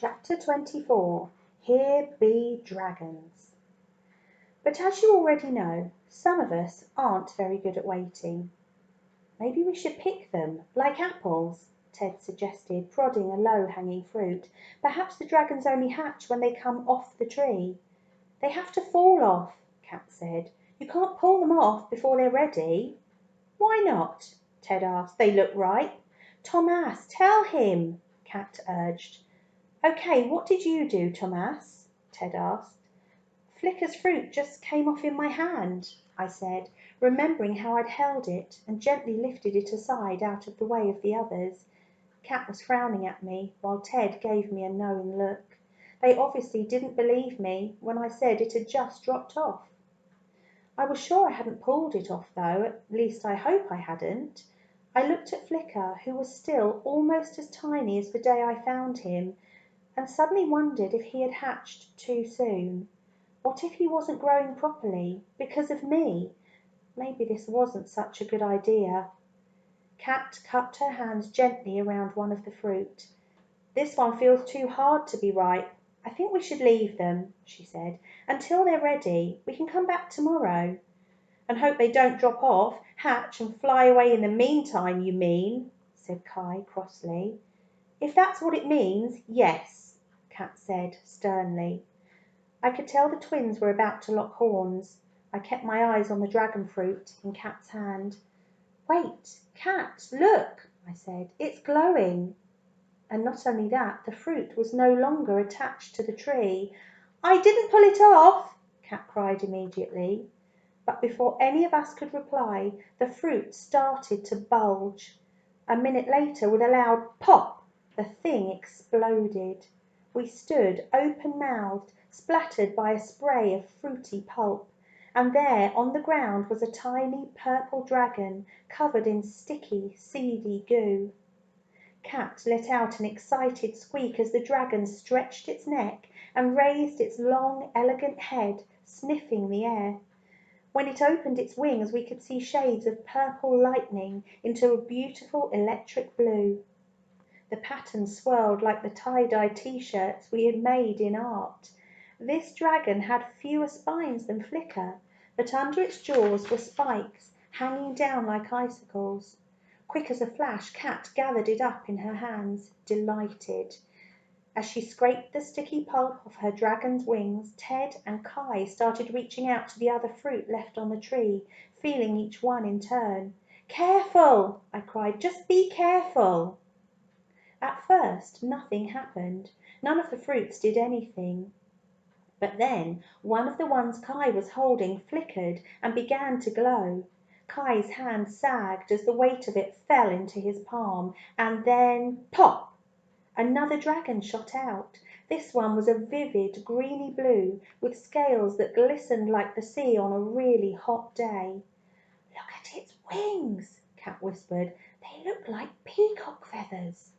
Chapter 24. Here Be Dragons. But as you already know, some of us aren't very good at waiting. Maybe we should pick them, like apples, Ted suggested, prodding a low-hanging fruit. Perhaps the dragons only hatch when they come off the tree. They have to fall off, Cat said. You can't pull them off before they're ready. Why not? Ted asked. They look ripe. Thomas, tell him, Cat urged. Okay, what did you do, Thomas? Ted asked. Flicker's fruit just came off in my hand, I said, remembering how I'd held it and gently lifted it aside out of the way of the others. Cat was frowning at me, while Ted gave me a knowing look. They obviously didn't believe me when I said it had just dropped off. I was sure I hadn't pulled it off, though, at least I hope I hadn't. I looked at Flicker, who was still almost as tiny as the day I found him, and suddenly wondered if he had hatched too soon. What if he wasn't growing properly, because of me? Maybe this wasn't such a good idea. Cat cupped her hands gently around one of the fruit. This one feels too hard to be ripe. I think we should leave them, she said, until they're ready. We can come back tomorrow. And hope they don't drop off, hatch and fly away in the meantime, you mean, said Kai crossly. If that's what it means, yes, Cat said sternly. I could tell the twins were about to lock horns. I kept my eyes on the dragon fruit in Cat's hand. Wait, Cat, look, I said. It's glowing. And not only that, the fruit was no longer attached to the tree. I didn't pull it off, Cat cried immediately. But before any of us could reply, the fruit started to bulge. A minute later, with a loud pop, the thing exploded. We stood open-mouthed, splattered by a spray of fruity pulp, and there on the ground was a tiny purple dragon covered in sticky, seedy goo. Cat let out an excited squeak as the dragon stretched its neck and raised its long, elegant head, sniffing the air. When it opened its wings, we could see shades of purple lightning into a beautiful electric blue. The pattern swirled like the tie-dye T-shirts we had made in art. This dragon had fewer spines than Flicker, but under its jaws were spikes hanging down like icicles. Quick as a flash, Cat gathered it up in her hands, delighted. As she scraped the sticky pulp off her dragon's wings, Ted and Kai started reaching out to the other fruit left on the tree, feeling each one in turn. Careful, I cried, just be careful. At first, nothing happened. None of the fruits did anything. But then one of the ones Kai was holding flickered and began to glow. Kai's hand sagged as the weight of it fell into his palm, and then pop! Another dragon shot out. This one was a vivid greeny blue with scales that glistened like the sea on a really hot day. Look at its wings, Cat whispered. They look like peacock feathers.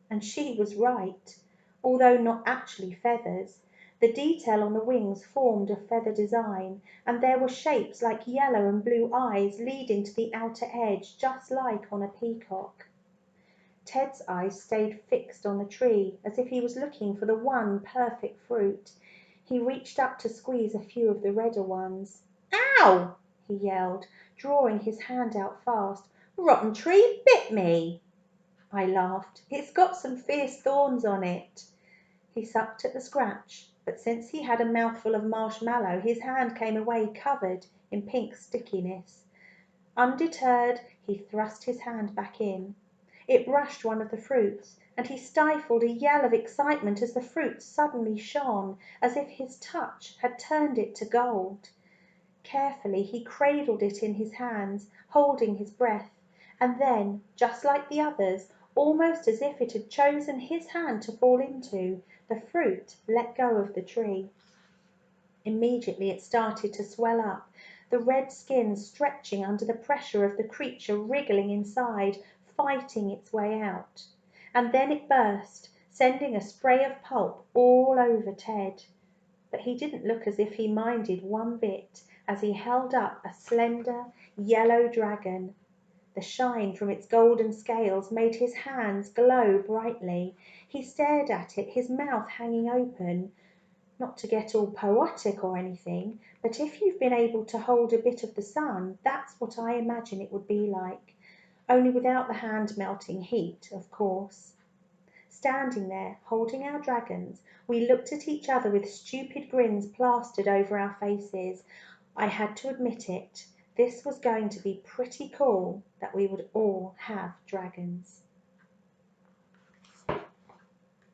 And she was right, although not actually feathers. The detail on the wings formed a feather design, and there were shapes like yellow and blue eyes leading to the outer edge, just like on a peacock. Ted's eyes stayed fixed on the tree, as if he was looking for the one perfect fruit. He reached up to squeeze a few of the redder ones. Ow! He yelled, drawing his hand out fast. Rotten tree bit me! I laughed. It's got some fierce thorns on it. He sucked at the scratch, but since he had a mouthful of marshmallow, his hand came away covered in pink stickiness. Undeterred, he thrust his hand back in. It brushed one of the fruits, and he stifled a yell of excitement as the fruit suddenly shone, as if his touch had turned it to gold. Carefully he cradled it in his hands, holding his breath, and then, just like the others, almost as if it had chosen his hand to fall into, the fruit let go of the tree. Immediately it started to swell up, the red skin stretching under the pressure of the creature wriggling inside, fighting its way out. And then it burst, sending a spray of pulp all over Ted. But he didn't look as if he minded one bit as he held up a slender yellow dragon. The shine from its golden scales made his hands glow brightly. He stared at it, his mouth hanging open. Not to get all poetic or anything, but if you've been able to hold a bit of the sun, that's what I imagine it would be like. Only without the hand-melting heat, of course. Standing there, holding our dragons, we looked at each other with stupid grins plastered over our faces. I had to admit it. This was going to be pretty cool that we would all have dragons.